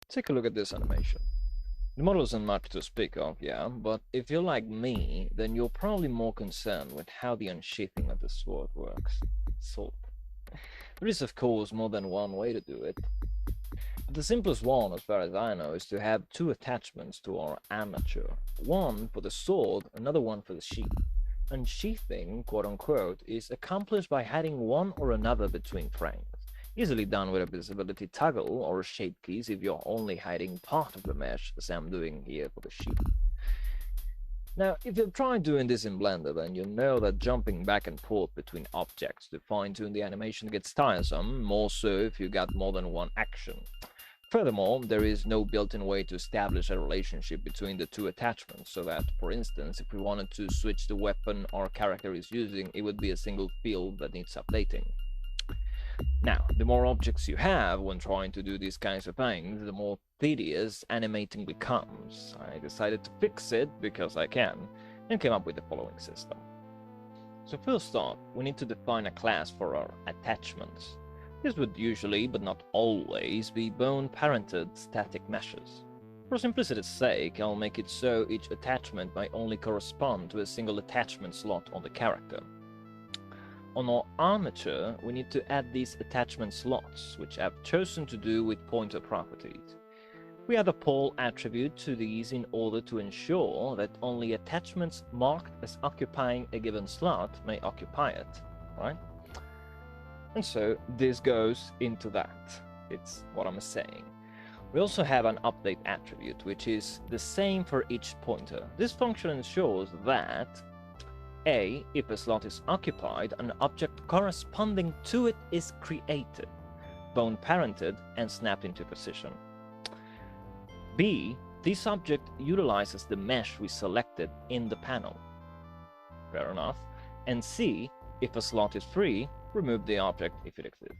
Take a look at this animation. The model isn't much to speak of, yeah, but if you're like me, then you're probably more concerned with how the unsheathing of the sword works. So, there is of course more than one way to do it. The simplest one, as far as I know, is to have two attachments to our armature. One for the sword, another one for the sheath. Unsheathing, quote unquote, is accomplished by hiding one or another between frames. Easily done with a visibility toggle or shape keys if you're only hiding part of the mesh, as I'm doing here for the sheath. Now, if you've tried doing this in Blender, then you know that jumping back and forth between objects to fine-tune the animation gets tiresome, more so if you got more than one action. Furthermore, there is no built-in way to establish a relationship between the two attachments, so that, for instance, if we wanted to switch the weapon our character is using, it would be a single field that needs updating. Now, the more objects you have when trying to do these kinds of things, the more tedious animating becomes. I decided to fix it because I can, and came up with the following system. So first off, we need to define a class for our attachments. This would usually, but not always, be bone-parented static meshes. For simplicity's sake, I'll make it so each attachment may only correspond to a single attachment slot on the character. On our armature, we need to add these attachment slots, which I've chosen to do with pointer properties. We add a pole attribute to these in order to ensure that only attachments marked as occupying a given slot may occupy it, right? And so this goes into that. It's what I'm saying. We also have an update attribute, which is the same for each pointer. This function ensures that A, if a slot is occupied, an object corresponding to it is created, bone-parented, and snapped into position. B, this object utilizes the mesh we selected in the panel. Fair enough. And C, if a slot is free, remove the object if it exists.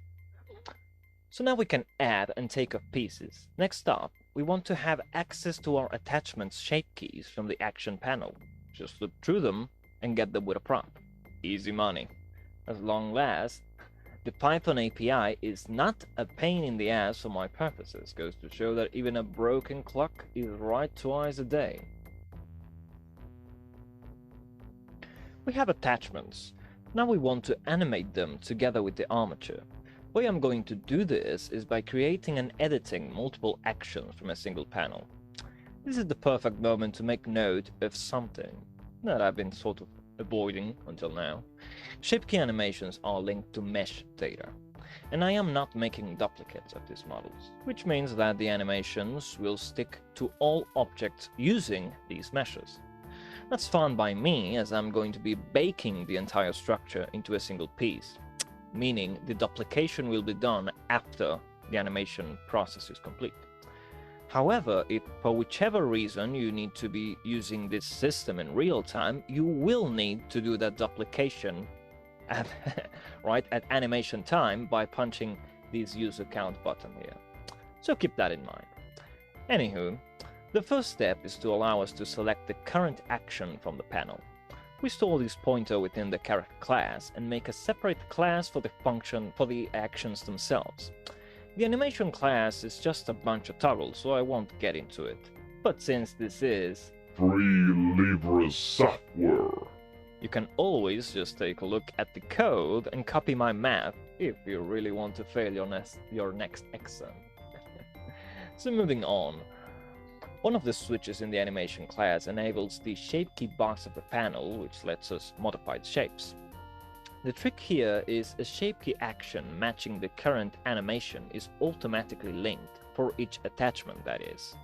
So now we can add and take off pieces. Next up, we want to have access to our attachments shape keys from the action panel. Just look through them and get them with a prompt. Easy money. As long as the Python API is not a pain in the ass for my purposes, goes to show that even a broken clock is right twice a day. We have attachments. Now we want to animate them together with the armature. The way I'm going to do this is by creating and editing multiple actions from a single panel. This is the perfect moment to make note of something that I've been sort of avoiding until now. Shape key animations are linked to mesh data, and I am not making duplicates of these models, which means that the animations will stick to all objects using these meshes. That's fine by me, as I'm going to be baking the entire structure into a single piece, meaning the duplication will be done after the animation process is complete. However, if for whichever reason you need to be using this system in real time, you will need to do that duplication at, at animation time by punching this user count button here. So keep that in mind. Anywho, the first step is to allow us to select the current action from the panel. We store this pointer within the character class and make a separate class for the function for the actions themselves. The animation class is just a bunch of toggles, so I won't get into it. But since this is free Libra software, you can always just take a look at the code and copy my math if you really want to fail your next exam. So moving on. One of the switches in the animation class enables the shape key box of the panel, which lets us modify the shapes. The trick here is a shape key action matching the current animation is automatically linked for each attachment, that is.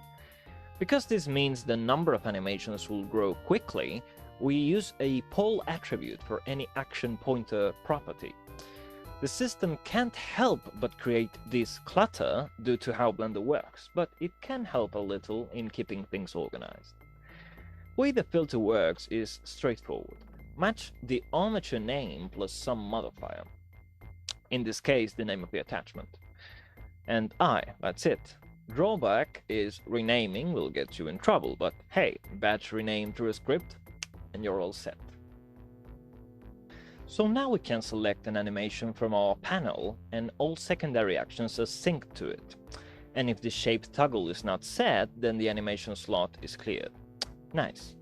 Because this means the number of animations will grow quickly, we use a pole attribute for any action pointer property. The system can't help but create this clutter due to how Blender works, but it can help a little in keeping things organized. The way the filter works is straightforward. Match the armature name plus some modifier. In this case, the name of the attachment. And that's it. Drawback is renaming will get you in trouble, but hey, batch rename through a script and you're all set. So now we can select an animation from our panel and all secondary actions are synced to it. And if the shape toggle is not set, then the animation slot is cleared. Nice.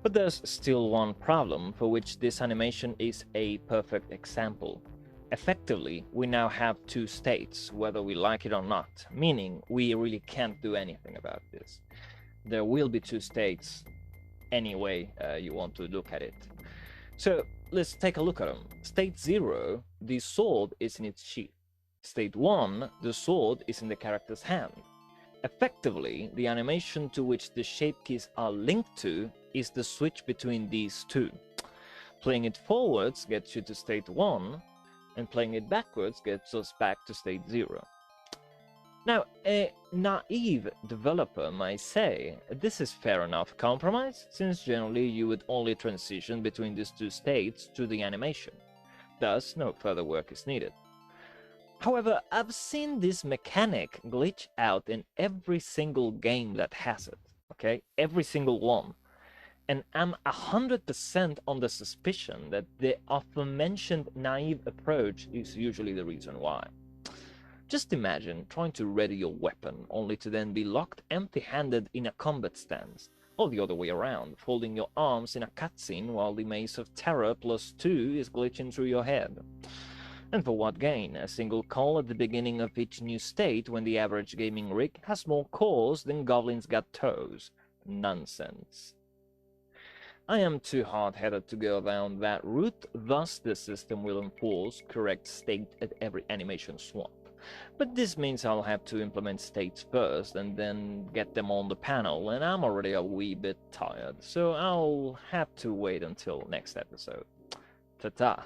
But there's still one problem for which this animation is a perfect example. Effectively, we now have two states, whether we like it or not, meaning we really can't do anything about this. There will be two states any way you want to look at it. So let's take a look at them. State 0, the sword is in its sheath. State 1, the sword is in the character's hand. Effectively, the animation to which the shape keys are linked to is the switch between these two. Playing it forwards gets you to state 1, and playing it backwards gets us back to state 0. Now, a naive developer might say, this is fair enough compromise, since generally you would only transition between these two states to the animation. Thus, no further work is needed. However, I've seen this mechanic glitch out in every single game that has it, okay? Every single one. And I'm 100% on the suspicion that the aforementioned naive approach is usually the reason why. Just imagine trying to ready your weapon, only to then be locked empty-handed in a combat stance, or the other way around, folding your arms in a cutscene while the Maze of Terror +2 is glitching through your head. And for what gain? A single call at the beginning of each new state when the average gaming rig has more cores than goblins got toes. Nonsense. I am too hard-headed to go down that route, thus the system will enforce correct state at every animation swap. But this means I'll have to implement states first and then get them on the panel, and I'm already a wee bit tired, so I'll have to wait until next episode. Ta-ta.